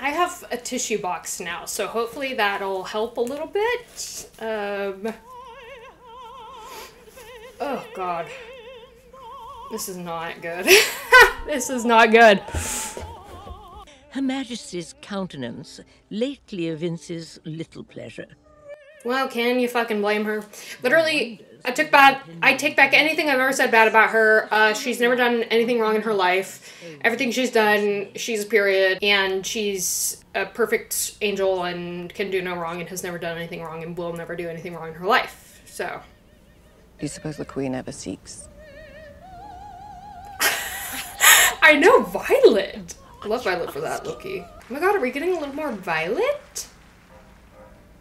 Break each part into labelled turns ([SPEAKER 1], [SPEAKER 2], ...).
[SPEAKER 1] I have a tissue box now, so hopefully that'll help a little bit. Oh god. This is not good. This is not good.
[SPEAKER 2] Her Majesty's countenance lately evinces little pleasure.
[SPEAKER 1] Well, can you fucking blame her? Literally, I take back anything I've ever said bad about her. She's never done anything wrong in her life. Everything she's done, she's a period, and she's a perfect angel and can do no wrong and has never done anything wrong and will never do anything wrong in her life. So.
[SPEAKER 3] Do you suppose the Queen ever seeks?
[SPEAKER 1] I know, Violet! I love Violet for that, Loki. Oh my god, are we getting a little more Violet?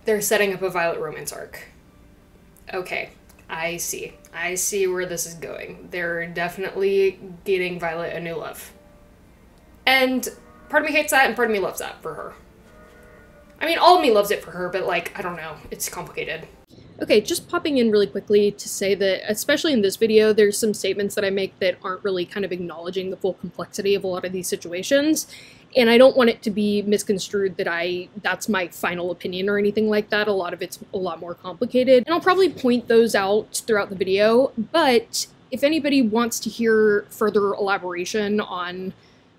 [SPEAKER 1] They're setting up a Violet romance arc. Okay, I see. I see where this is going. They're definitely getting Violet a new love. And part of me hates that and part of me loves that for her. I mean, all of me loves it for her, but like, I don't know. It's complicated. Okay, just popping in really quickly to say that, especially in this video, there's some statements that I make that aren't really kind of acknowledging the full complexity of a lot of these situations. And I don't want it to be misconstrued that that's my final opinion or anything like that. A lot of it's a lot more complicated. And I'll probably point those out throughout the video, but if anybody wants to hear further elaboration on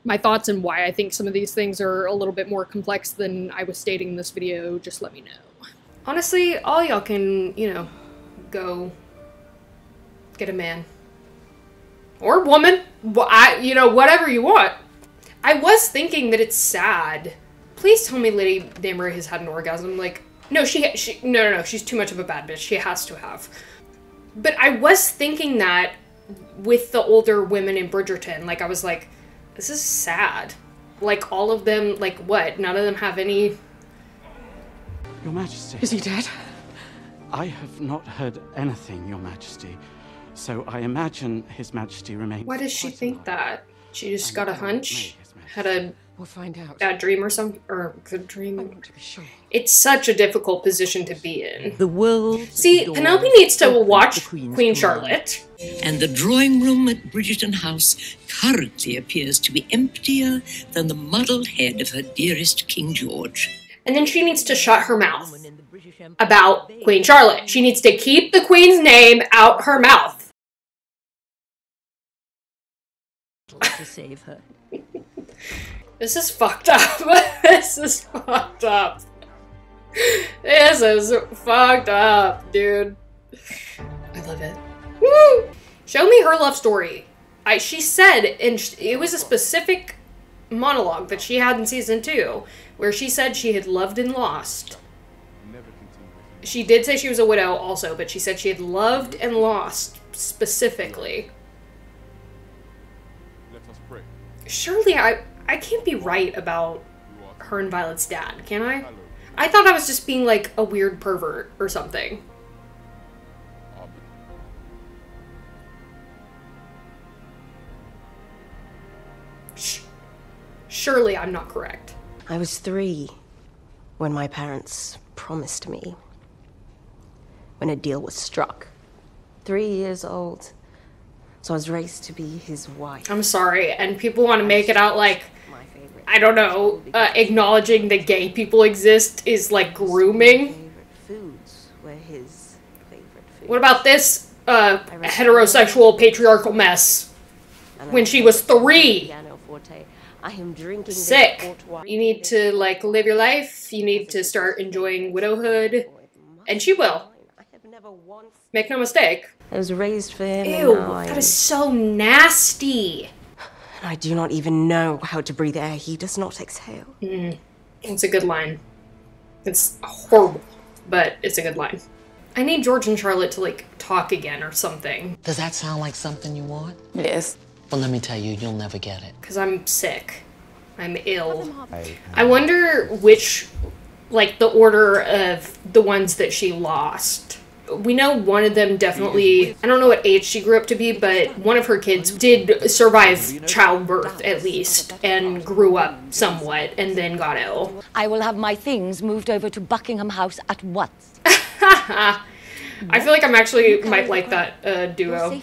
[SPEAKER 1] my thoughts and why I think some of these things are a little bit more complex than I was stating in this video, just let me know. Honestly, all y'all can, you know, go get a man. Or woman. You know, whatever you want. I was thinking that it's sad. Please tell me Lady Damery has had an orgasm. Like, no, no, she's too much of a bad bitch. She has to have. But I was thinking that with the older women in Bridgerton. Like, I was like, this is sad. Like, all of them, like, what? None of them have any...
[SPEAKER 4] Your Majesty.
[SPEAKER 3] Is he dead?
[SPEAKER 4] I have not heard anything, Your Majesty. So I imagine His Majesty remains...
[SPEAKER 1] Why does she think that? She just got a hunch? Had a
[SPEAKER 3] We'll find out.
[SPEAKER 1] bad dream or something? Or good dream?
[SPEAKER 3] I want to be sure.
[SPEAKER 1] It's such a difficult position to be in.
[SPEAKER 2] The world.
[SPEAKER 1] See, Penelope needs to watch Queen Charlotte.
[SPEAKER 5] And the drawing room at Bridgerton House currently appears to be emptier than the muddled head of her dearest King George.
[SPEAKER 1] And then she needs to shut her mouth about Queen Charlotte. She needs to keep the Queen's name out her mouth.
[SPEAKER 2] To save her.
[SPEAKER 1] This is fucked up. This is fucked up. This is fucked up, dude. I love it. Woo! Show me her love story. She said, and it was a specific monologue that she had in season 2, where she said she had loved and lost. She did say she was a widow also, but she said she had loved and lost specifically. Surely I can't be right about her and Violet's dad, can I? I thought I was just being like a weird pervert or something. Surely I'm not correct.
[SPEAKER 3] I was 3 when my parents promised me. When a deal was struck. 3 years old. So I was raised to be his wife.
[SPEAKER 1] I'm sorry, and people want to make it out like, I don't know, acknowledging that gay people exist is like grooming.
[SPEAKER 3] Foods were his favorite foods.
[SPEAKER 1] What about this heterosexual patriarchal mess when she was 3?
[SPEAKER 3] I am drinking
[SPEAKER 1] Sick. You need to like live your life. You need to start enjoying widowhood, and she will. Make no mistake.
[SPEAKER 3] I was raised for him.
[SPEAKER 1] Ew, that is so nasty.
[SPEAKER 3] And I do not even know how to breathe air he does not exhale.
[SPEAKER 1] It's a good line. It's horrible, but it's a good line. I need George and Charlotte to like talk again or something.
[SPEAKER 6] Does that sound like something you want?
[SPEAKER 3] Yes.
[SPEAKER 6] Well, let me tell you, you'll never get it.
[SPEAKER 1] Because I'm sick. I'm ill. I wonder which, like, the order of the ones that she lost. We know one of them definitely, I don't know what age she grew up to be, but one of her kids did survive childbirth, at least, and grew up somewhat, and then got ill.
[SPEAKER 7] I will have my things moved over to Buckingham House at once.
[SPEAKER 1] I feel like I'm actually might like that duo,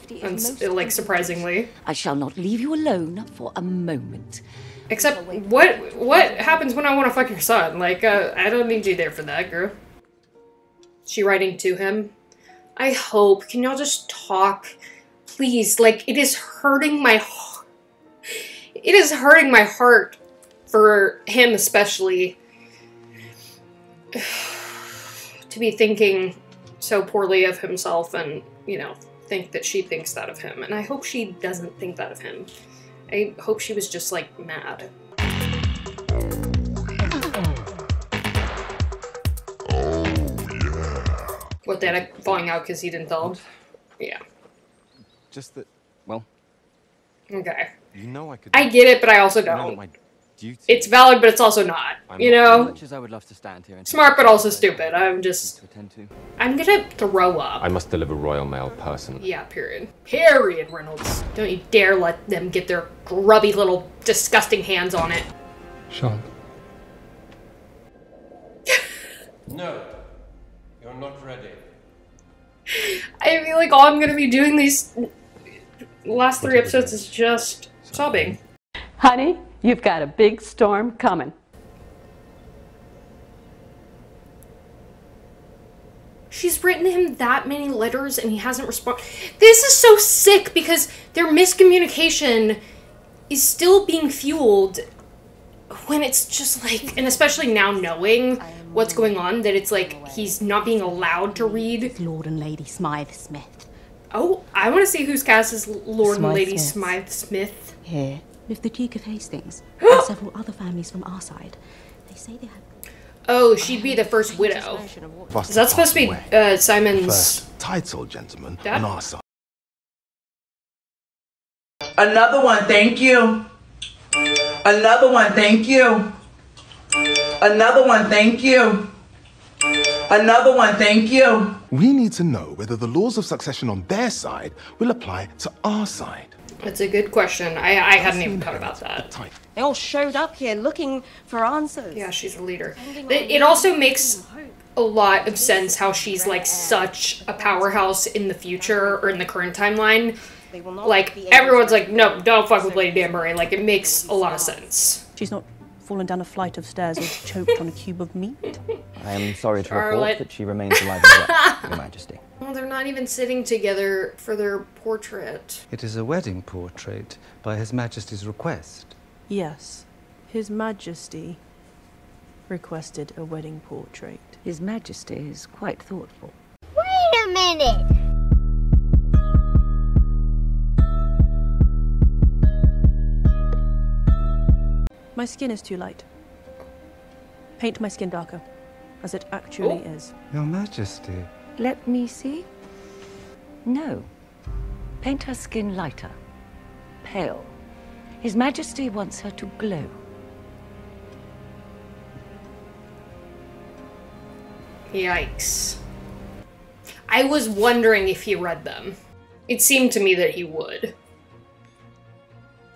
[SPEAKER 1] like, surprisingly.
[SPEAKER 7] I shall not leave you alone for a moment.
[SPEAKER 1] Except, what happens when I want to fuck your son? Like, I don't need you there for that, girl. She writing to him? I hope. Can y'all just talk? Please, like, it is hurting my heart. It is hurting my heart for him especially. To be thinking so poorly of himself and, you know, think that she thinks that of him. And I hope she doesn't think that of him. I hope she was just, like, mad. What, Dad falling out because he didn't tell him? Yeah.
[SPEAKER 8] Just that, well...
[SPEAKER 1] Okay.
[SPEAKER 8] You know I could...
[SPEAKER 1] I get it, but I also don't. It's valid, but it's also not. You know?
[SPEAKER 9] Much as I would love to stand here and
[SPEAKER 1] Smart, but also stupid. I'm just... I'm gonna throw up.
[SPEAKER 10] I must deliver Royal Mail personally.
[SPEAKER 1] Yeah, period. Period, Reynolds. Don't you dare let them get their grubby little disgusting hands on it.
[SPEAKER 10] Sean.
[SPEAKER 11] No. You're not ready.
[SPEAKER 1] I feel like all I'm gonna be doing these last 3 episodes is just sobbing.
[SPEAKER 12] Honey, you've got a big storm coming.
[SPEAKER 1] She's written him that many letters and he hasn't responded. This is so sick because their miscommunication is still being fueled when it's just like, and especially now knowing what's going on, that it's like he's not being allowed to read.
[SPEAKER 13] Lord and Lady Smythe Smith.
[SPEAKER 1] Oh, I want to see who's cast as Lord and Lady Smythe Smith.
[SPEAKER 13] Here, with the Duke of Hastings and several other families from our side. They say they have...
[SPEAKER 1] Oh, she'd be the first widow. Is that supposed to be Simon's...
[SPEAKER 14] First title gentleman on our side.
[SPEAKER 15] Another one, thank you. Another one, thank you. Another one, thank you. Another one, thank you.
[SPEAKER 14] We need to know whether the laws of succession on their side will apply to our side.
[SPEAKER 1] That's a good question. I hadn't even thought about that.
[SPEAKER 3] They all showed up here looking for answers.
[SPEAKER 1] Yeah, she's a leader. It also makes a lot of sense how she's like such a powerhouse in the future or in the current timeline. Like, everyone's like, no, don't fuck with Lady Danbury. Like, it makes a lot of sense.
[SPEAKER 16] She's not fallen down a flight of stairs or choked on a cube of meat.
[SPEAKER 9] I am sorry to
[SPEAKER 1] Charlotte.
[SPEAKER 9] report that she remains alive and well, Your Majesty.
[SPEAKER 1] Well, they're not even sitting together for their portrait.
[SPEAKER 17] It is a wedding portrait by His Majesty's request.
[SPEAKER 16] Yes, His Majesty requested a wedding portrait.
[SPEAKER 2] His Majesty is quite thoughtful.
[SPEAKER 18] Wait a minute!
[SPEAKER 16] My skin is too light. Paint my skin darker, as it actually is.
[SPEAKER 17] Your Majesty.
[SPEAKER 2] Let me see. No. Paint her skin lighter. Pale. His Majesty wants her to glow.
[SPEAKER 1] Yikes. I was wondering if he read them. It seemed to me that he would.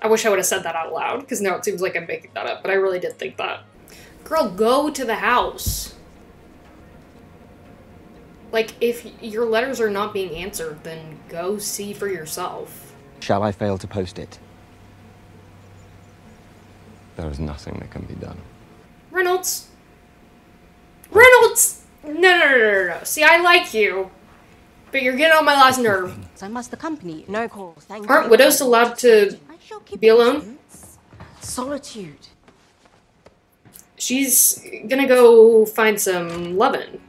[SPEAKER 1] I wish I would have said that out loud, because now it seems like I'm making that up, but I really did think that. Girl, go to the house. Like, if your letters are not being answered, then go see for yourself.
[SPEAKER 9] Shall I fail to post it?
[SPEAKER 10] There is nothing that can be done.
[SPEAKER 1] Reynolds! Reynolds! No. See, I like you, but you're getting on my last nerve.
[SPEAKER 13] So I must accompany you. No call, thank
[SPEAKER 1] Aren't
[SPEAKER 13] you.
[SPEAKER 1] widows allowed to be alone?
[SPEAKER 3] Solitude.
[SPEAKER 1] She's gonna go find some lovin'.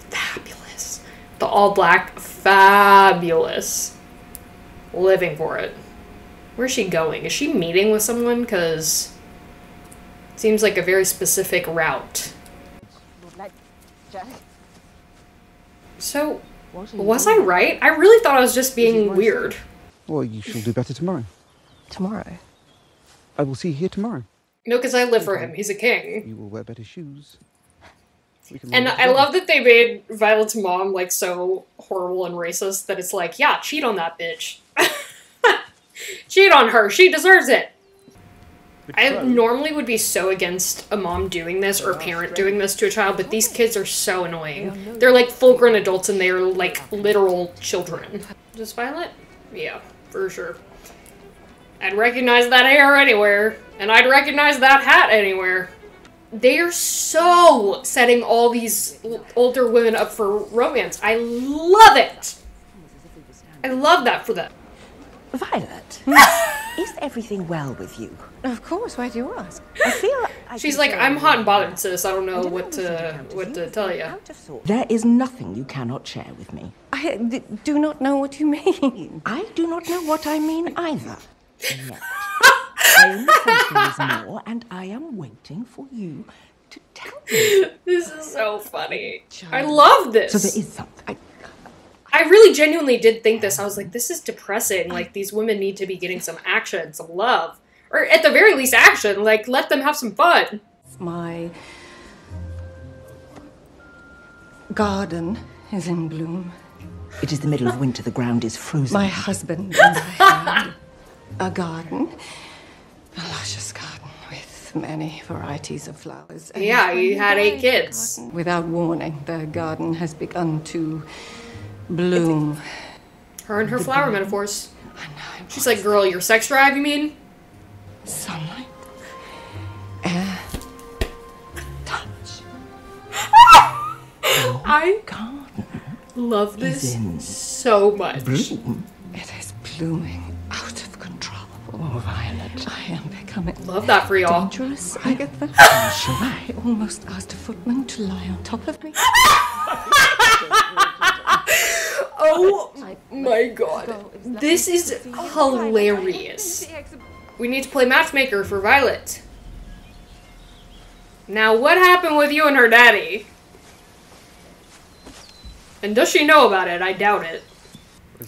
[SPEAKER 1] Fabulous. The all black, fabulous. Living for it. Where's she going? Is she meeting with someone? Because it seems like a very specific route. So, was I right? I really thought I was just being weird.
[SPEAKER 17] Well, you shall do better tomorrow.
[SPEAKER 3] Tomorrow?
[SPEAKER 17] I will see you here tomorrow.
[SPEAKER 1] No, because I live for him. He's a king.
[SPEAKER 17] You will wear better shoes.
[SPEAKER 1] And I love that they made Violet's mom, like, so horrible and racist that it's like, yeah, cheat on that bitch. Cheat on her. She deserves it. I normally would be so against a mom doing this or a parent doing this to a child, but these kids are so annoying. They're like full-grown adults and they're like literal children. Just Violet? Yeah, for sure. I'd recognize that hair anywhere. And I'd recognize that hat anywhere. They are so setting all these older women up for romance. I love it. I love that for them.
[SPEAKER 2] Violet, is everything well with you?
[SPEAKER 3] Of course, why do you ask?
[SPEAKER 2] I feel
[SPEAKER 1] She's like, I'm hot and bothered, sis. I don't know what to tell you.
[SPEAKER 2] There is nothing you cannot share with me.
[SPEAKER 3] I do not know what you mean.
[SPEAKER 2] I do not know what I mean either. Yet, I only think there is more, and I am waiting for you to tell me.
[SPEAKER 1] This is so funny. I love this.
[SPEAKER 2] So there is something.
[SPEAKER 1] I really genuinely did think this. I was like, this is depressing. Like, these women need to be getting some action, some love. Or at the very least, action. Like, let them have some fun.
[SPEAKER 3] My garden is in bloom.
[SPEAKER 2] It is the middle of winter. The ground is frozen.
[SPEAKER 3] My husband and I had a garden. A luscious garden with many varieties of flowers. And
[SPEAKER 1] yeah, you had 8 kids.
[SPEAKER 3] Without warning, the garden has begun to bloom.
[SPEAKER 1] Her and her flower metaphors. She's like, girl, your sex drive, you mean?
[SPEAKER 3] Sunlight. Air. Touch.
[SPEAKER 1] I love this so much.
[SPEAKER 3] Bloom. It is blooming out of control. Oh, Violet, I am becoming
[SPEAKER 1] love that for y'all.
[SPEAKER 3] Dangerous, Agatha. I almost asked a footman to lie on top of me.
[SPEAKER 1] Oh my god. This is hilarious. We need to play matchmaker for Violet. Now, what happened with you and her daddy? And does she know about it? I doubt it.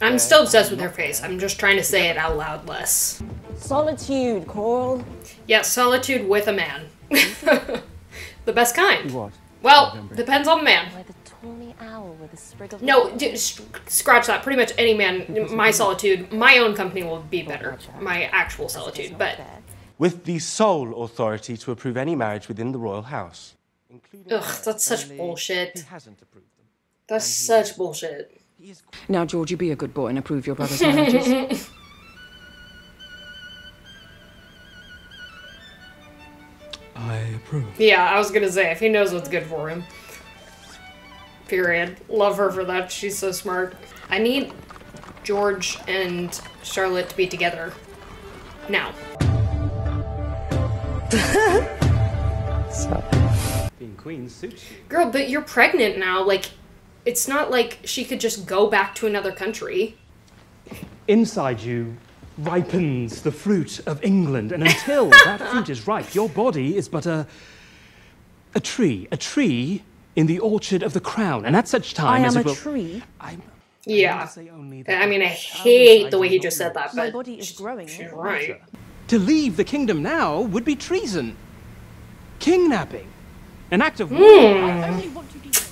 [SPEAKER 1] I'm still obsessed with her face. I'm just trying to say it out loud less.
[SPEAKER 19] Solitude, Coral.
[SPEAKER 1] Yeah, solitude with a man. The best kind.
[SPEAKER 4] What?
[SPEAKER 1] Well, depends on the man.
[SPEAKER 19] Where the tawny owl with a sprig of
[SPEAKER 1] No, scratch that. Pretty much any man, my solitude, my own company will be better. My actual solitude, but...
[SPEAKER 11] With the sole authority to approve any marriage within the royal house.
[SPEAKER 1] Ugh, that's such bullshit. That's such bullshit.
[SPEAKER 3] Now, Georgie, be a good boy and approve your brother's marriages.
[SPEAKER 17] I approve.
[SPEAKER 1] Yeah, I was gonna say, if he knows what's good for him. Period. Love her for that. She's so smart. I need George and Charlotte to be together. Now.
[SPEAKER 4] Being queen suits you.
[SPEAKER 1] Girl, but you're pregnant now. Like, it's not like she could just go back to another country.
[SPEAKER 20] Inside you ripens the fruit of England, and until that fruit is ripe, your body is but a tree in the orchard of the crown, and at such time as it will...
[SPEAKER 16] tree?
[SPEAKER 1] Yeah. I mean, I hate the way he just said that, but
[SPEAKER 16] my body is growing.
[SPEAKER 1] she's right.
[SPEAKER 20] To leave the kingdom now would be treason. Kingnapping. An act of war.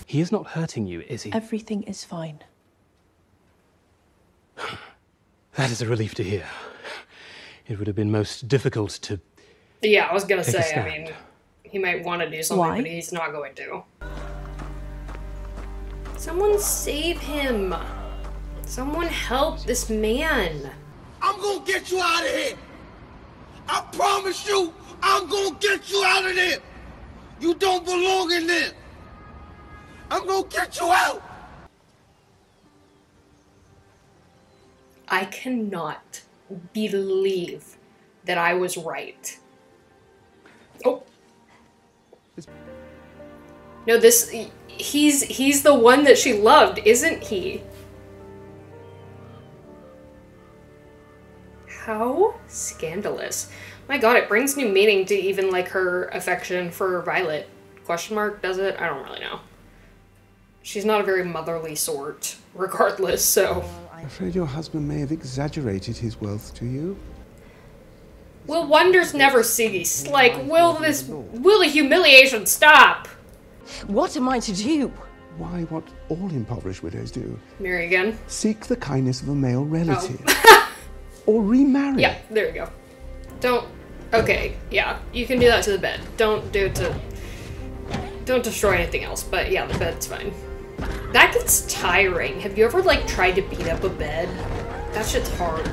[SPEAKER 20] He is not hurting you, is he?
[SPEAKER 16] Everything is fine.
[SPEAKER 20] That is a relief to hear. It would have been most difficult to...
[SPEAKER 1] Yeah, I was gonna
[SPEAKER 20] take a
[SPEAKER 1] say, I
[SPEAKER 20] stand.
[SPEAKER 1] mean, he might want to do something,
[SPEAKER 16] Why?
[SPEAKER 1] but he's not going to. Someone save him. Someone help this man.
[SPEAKER 21] I'm gonna get you out of here. I promise you, I'm gonna get you out of there. You don't belong in there. I'm gonna get you out.
[SPEAKER 1] I cannot believe that I was right. Oh. No, he's the one that she loved, isn't he? How scandalous. My god, it brings new meaning to even like her affection for Violet. Question mark, does it? I don't really know. She's not a very motherly sort, regardless, so...
[SPEAKER 22] I'm afraid your husband may have exaggerated his wealth to you.
[SPEAKER 1] Will wonders never cease? Like, will the humiliation stop?
[SPEAKER 3] What am I to do?
[SPEAKER 22] Why, what all impoverished widows do.
[SPEAKER 1] Marry again?
[SPEAKER 22] Seek the kindness of a male relative.
[SPEAKER 1] Oh.
[SPEAKER 22] Or remarry.
[SPEAKER 1] Yeah, there you go. Don't... Okay, yeah, you can do that to the bed. Don't do it to... Don't destroy anything else, but yeah, the bed's fine. That gets tiring. Have you ever, like, tried to beat up a bed? That shit's hard.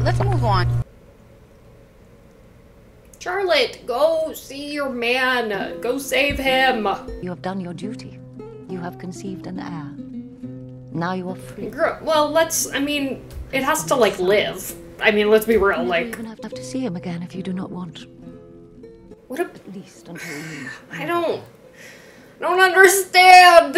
[SPEAKER 5] let's move on.
[SPEAKER 1] Charlotte, go see your man. Go save him.
[SPEAKER 2] You have done your duty. You have conceived an heir. Now you are free.
[SPEAKER 1] Well, I mean, it has to, like, live. I mean, let's be real, like...
[SPEAKER 2] You even have to see him again if you do not want.
[SPEAKER 1] What a...
[SPEAKER 2] At least until you...
[SPEAKER 1] I don't understand!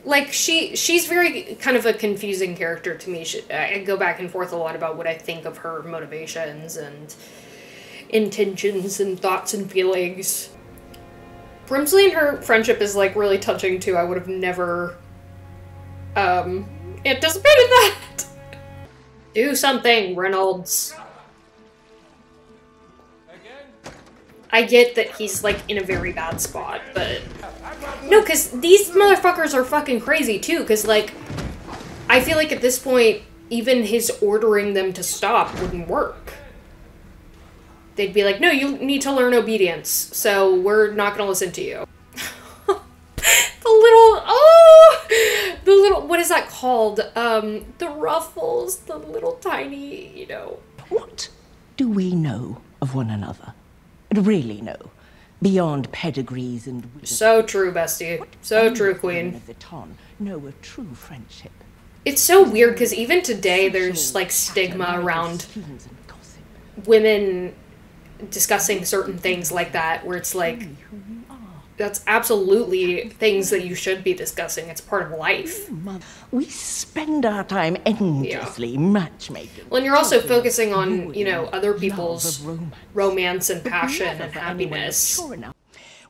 [SPEAKER 1] Like, she's very kind of a confusing character to me. I go back and forth a lot about what I think of her motivations and intentions and thoughts and feelings. Brimsley and her friendship is, like, really touching, too. I would have never, anticipated that! Do something, Reynolds. I get that he's, like, in a very bad spot, but... No, because these motherfuckers are fucking crazy, too, because, like, I feel like at this point, even his ordering them to stop wouldn't work. They'd be like, no, you need to learn obedience, so we're not gonna listen to you. The little, what is that called? The ruffles, the little tiny, you know.
[SPEAKER 6] What do we know of one another? Really know? Beyond pedigrees and...
[SPEAKER 1] So true, bestie. So true, queen.
[SPEAKER 6] Know a true friendship.
[SPEAKER 1] It's so weird, because even today there's, like, stigma around women discussing certain things like that, where it's like, that's absolutely things that you should be discussing. It's part of life.
[SPEAKER 6] We spend our time endlessly matchmaking.
[SPEAKER 1] Well, and you're also focusing on, you know, other people's romance and passion and happiness.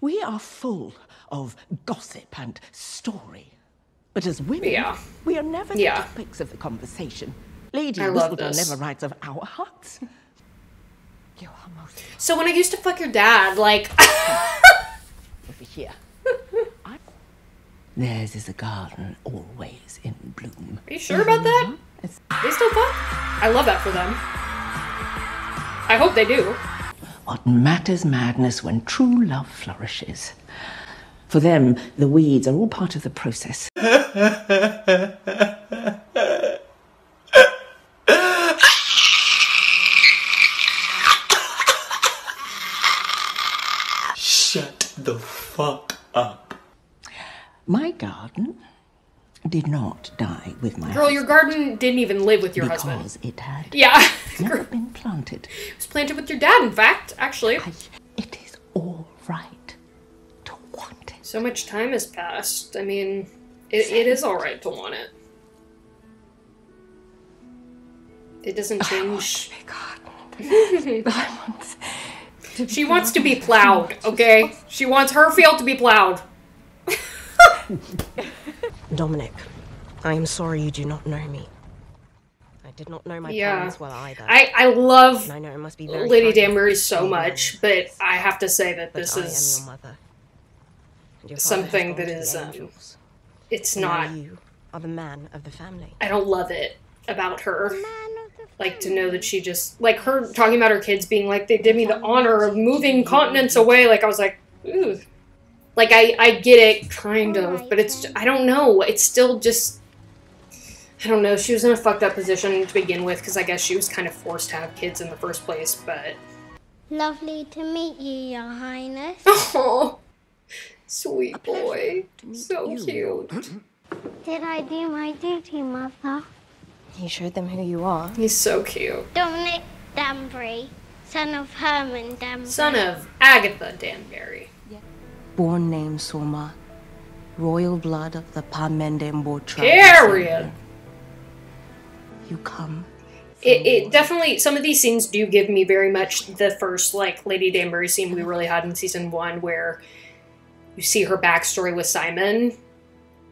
[SPEAKER 6] We are full of gossip and story. But as women, we are never the topics of the conversation. Lady Whistledown never writes of our hearts.
[SPEAKER 1] So when I used to fuck your dad, like...
[SPEAKER 6] Over here. Theirs is a garden always in bloom.
[SPEAKER 1] Are you sure about that? They still fuck? I love that for them. I hope they do.
[SPEAKER 6] What matters madness when true love flourishes? For them, the weeds are all part of the process.
[SPEAKER 11] Shut the fuck up.
[SPEAKER 6] My garden did not die with my
[SPEAKER 1] Girl,
[SPEAKER 6] husband.
[SPEAKER 1] your garden didn't even live with your husband.
[SPEAKER 6] Because it had
[SPEAKER 1] never
[SPEAKER 6] been planted.
[SPEAKER 1] It was planted with your dad, in fact, actually.
[SPEAKER 6] It is all right to want it.
[SPEAKER 1] So much time has passed. I mean, it is all right to want it. It doesn't change. She wants to be plowed, okay? She wants her field to be plowed.
[SPEAKER 3] Dominic, I am sorry you do not know me. I did not know my parents well either.
[SPEAKER 1] I love
[SPEAKER 3] and I know it must be very
[SPEAKER 1] Lady Danbury so much, but I have to say that this is
[SPEAKER 3] your mother. And your father
[SPEAKER 1] something
[SPEAKER 3] has
[SPEAKER 1] that
[SPEAKER 3] gone to
[SPEAKER 1] is,
[SPEAKER 3] the angels.
[SPEAKER 1] it's
[SPEAKER 3] Now
[SPEAKER 1] not...
[SPEAKER 3] you are the man of the family.
[SPEAKER 1] I don't love it about her. Like, to know that she just... Like, her talking about her kids being like, they did me the honor of moving continents away. Like, I was like, ooh. Like, I get it, kind of, but it's... I don't know. It's still just... I don't know. She was in a fucked up position to begin with, because I guess she was kind of forced to have kids in the first place, but...
[SPEAKER 18] Lovely to meet you, Your Highness.
[SPEAKER 1] Oh, sweet boy. So cute.
[SPEAKER 18] Did I do my duty, Mother?
[SPEAKER 3] You showed them who you are.
[SPEAKER 1] He's so cute.
[SPEAKER 18] Dominic Danbury, son of Herman Danbury.
[SPEAKER 1] Son of Agatha Danbury.
[SPEAKER 6] Born name Soma, royal blood of the Parmendembo tribe.
[SPEAKER 1] Period.
[SPEAKER 6] You come.
[SPEAKER 1] It definitely, some of these scenes do give me very much the first, like, Lady Danbury scene we really had in season 1, where you see her backstory with Simon,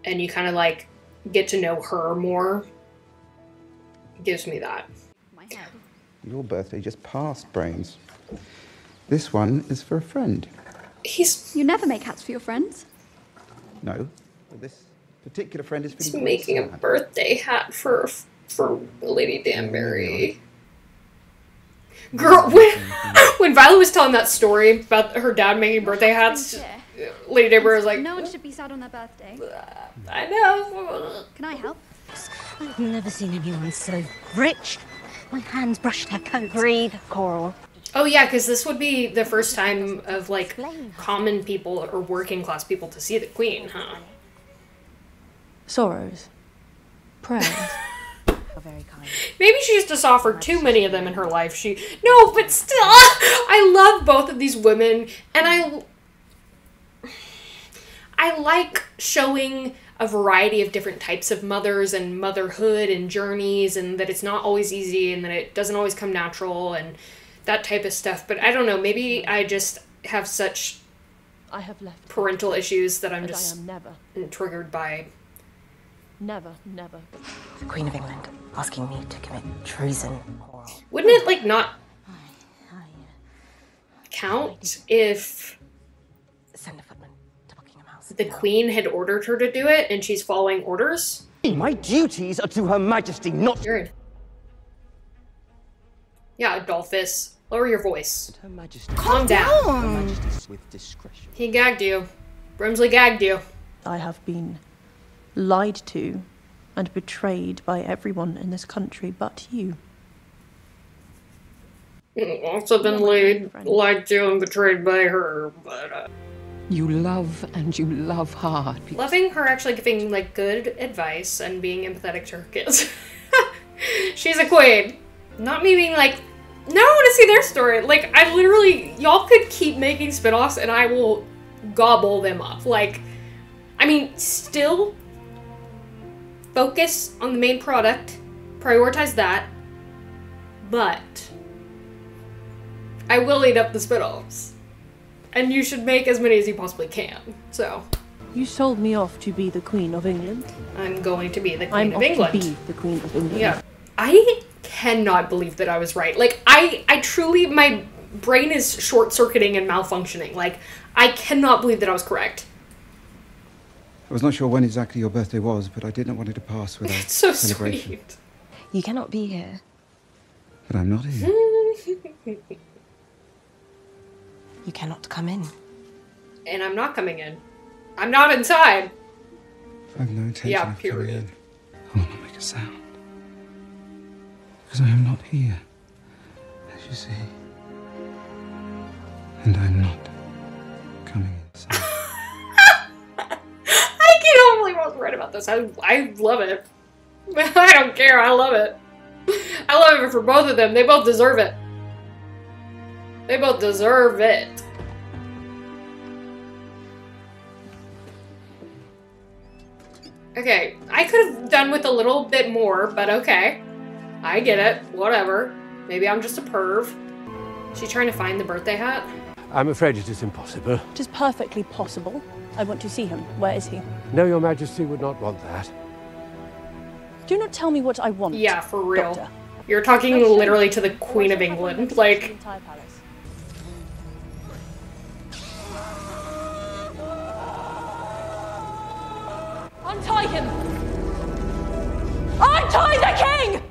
[SPEAKER 1] and you kind of, like, get to know her more. It gives me that.
[SPEAKER 22] Your birthday just passed, Brains. This one is for a friend.
[SPEAKER 1] You
[SPEAKER 23] never make hats for your friends.
[SPEAKER 22] No, this particular friend is
[SPEAKER 1] He's making a birthday hat for Lady Danbury. Girl, when Violet was telling that story about her dad making birthday hats, Lady Danbury was like,
[SPEAKER 23] no one should be sad on their birthday.
[SPEAKER 1] I know.
[SPEAKER 23] Can I help?
[SPEAKER 24] I've never seen anyone so rich
[SPEAKER 13] My hands brushed her coat. Breathe, Coral.
[SPEAKER 1] Oh yeah, because this would be the first time of like common people or working class people to see the Queen, huh?
[SPEAKER 16] Sorrows. Prayers.
[SPEAKER 13] Very kind.
[SPEAKER 1] Maybe she's just offered too many of them in her life. No, but still, I love both of these women, and I like showing a variety of different types of mothers and motherhood and journeys, and that it's not always easy and that it doesn't always come natural and that type of stuff. But I don't know, maybe I just have such parental issues that I'm just triggered by.
[SPEAKER 16] Never.
[SPEAKER 3] The Queen of England asking me to commit treason.
[SPEAKER 1] Wouldn't it, like, not count if
[SPEAKER 3] Send a footman to Buckingham House.
[SPEAKER 1] The Queen had ordered her to do it and she's following orders?
[SPEAKER 9] My duties are to Her Majesty, not...
[SPEAKER 1] Weird. Yeah, Adolphus. Lower your voice.
[SPEAKER 9] Her Majesty.
[SPEAKER 1] Calm down.
[SPEAKER 9] Her Majesty with discretion.
[SPEAKER 1] He gagged you. Brimsley gagged you.
[SPEAKER 16] I have been lied to and betrayed by everyone in this country but you.
[SPEAKER 1] Also been lied to and betrayed by her, but
[SPEAKER 5] You love and you love hard.
[SPEAKER 1] loving her actually giving like good advice and being empathetic to her kids. She's a queen. Not me being like, no, I want to see their story. Like, I literally, y'all could keep making spinoffs and I will gobble them up. Like, I mean, still focus on the main product, prioritize that, but I will eat up the spinoffs. And you should make as many as you possibly can. So.
[SPEAKER 16] You sold me off to be the Queen of England.
[SPEAKER 1] I'm going to be the Queen of England.
[SPEAKER 16] I'm off to be the Queen of England.
[SPEAKER 1] Yeah. I cannot believe that I was right. Like, I truly, my brain is short-circuiting and malfunctioning. Like, I cannot believe that I was correct.
[SPEAKER 22] I was not sure when exactly your birthday was, but I did not want it to pass without
[SPEAKER 1] It's so
[SPEAKER 22] celebration.
[SPEAKER 1] sweet.
[SPEAKER 3] You cannot be here.
[SPEAKER 22] But I'm not here.
[SPEAKER 3] You cannot come in.
[SPEAKER 1] And I'm not coming in. I'm not inside.
[SPEAKER 22] I have no intention
[SPEAKER 1] Yeah,
[SPEAKER 22] of coming
[SPEAKER 1] period.
[SPEAKER 22] in. I will not make a sound. Because I am not here, as you see. And I'm not coming inside.
[SPEAKER 1] I can't believe I was right about this. I love it. I don't care. I love it. I love it for both of them. They both deserve it. They both deserve it. Okay, I could have done with a little bit more, but okay. I get it. Whatever. Maybe I'm just a perv. She's trying to find the birthday hat?
[SPEAKER 11] I'm afraid it is impossible.
[SPEAKER 16] It is perfectly possible. I want to see him. Where is he?
[SPEAKER 11] No, Your Majesty would not want that.
[SPEAKER 16] Do not tell me what I want.
[SPEAKER 1] Yeah, for real.
[SPEAKER 16] Doctor.
[SPEAKER 1] You're talking literally to the Queen of England. Like,
[SPEAKER 16] untie him! Untie the king!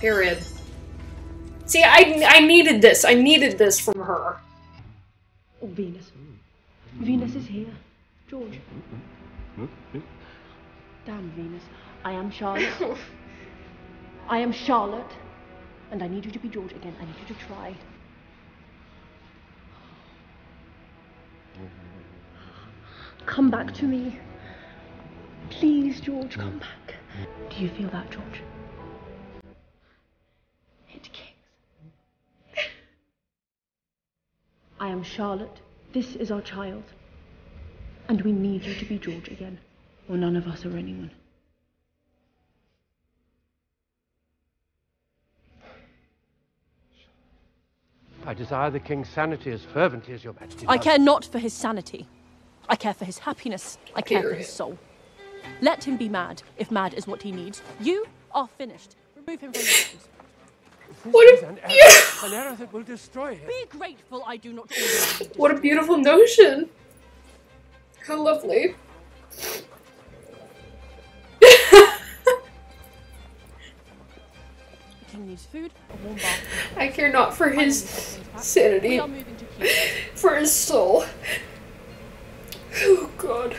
[SPEAKER 1] period. See, I needed this. I needed this from her.
[SPEAKER 16] Oh, Venus. Venus is here. George. Damn, Venus. I am Charlotte. I am Charlotte. And I need you to be George again. I need you to try. Come back to me. Please, George, come back. Do you feel that, George? It kicks. I am Charlotte. This is our child. And we need you to be George again, or none of us are anyone.
[SPEAKER 11] I desire the king's sanity as fervently as your majesty does.
[SPEAKER 16] I care not for his sanity. I care for his happiness. I care for his soul. Let him be mad, if mad is what he needs. You are finished. Remove him from the house.
[SPEAKER 1] What a
[SPEAKER 11] an error that will destroy him.
[SPEAKER 16] Be grateful I do not order you.
[SPEAKER 1] What a beautiful notion. How lovely.
[SPEAKER 16] The king needs food, a warm bath.
[SPEAKER 1] I care not for his sanity, for his soul. Oh god.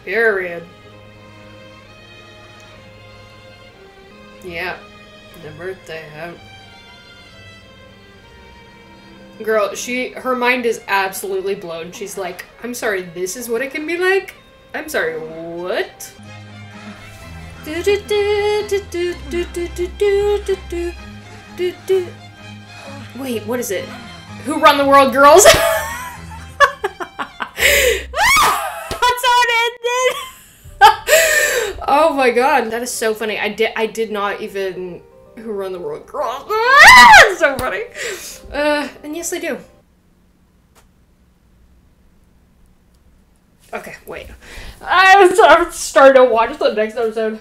[SPEAKER 1] Period. Yeah, the birthday hat. Girl, her mind is absolutely blown. She's like, I'm sorry, this is what it can be like? I'm sorry, what? Wait, what is it? Who Run the World, Girls? That's how it ended! Oh my god, that is so funny. I did not even... Who Run the World, Girls? That's so funny. And yes, I do. Okay, wait. I'm starting to watch the next episode.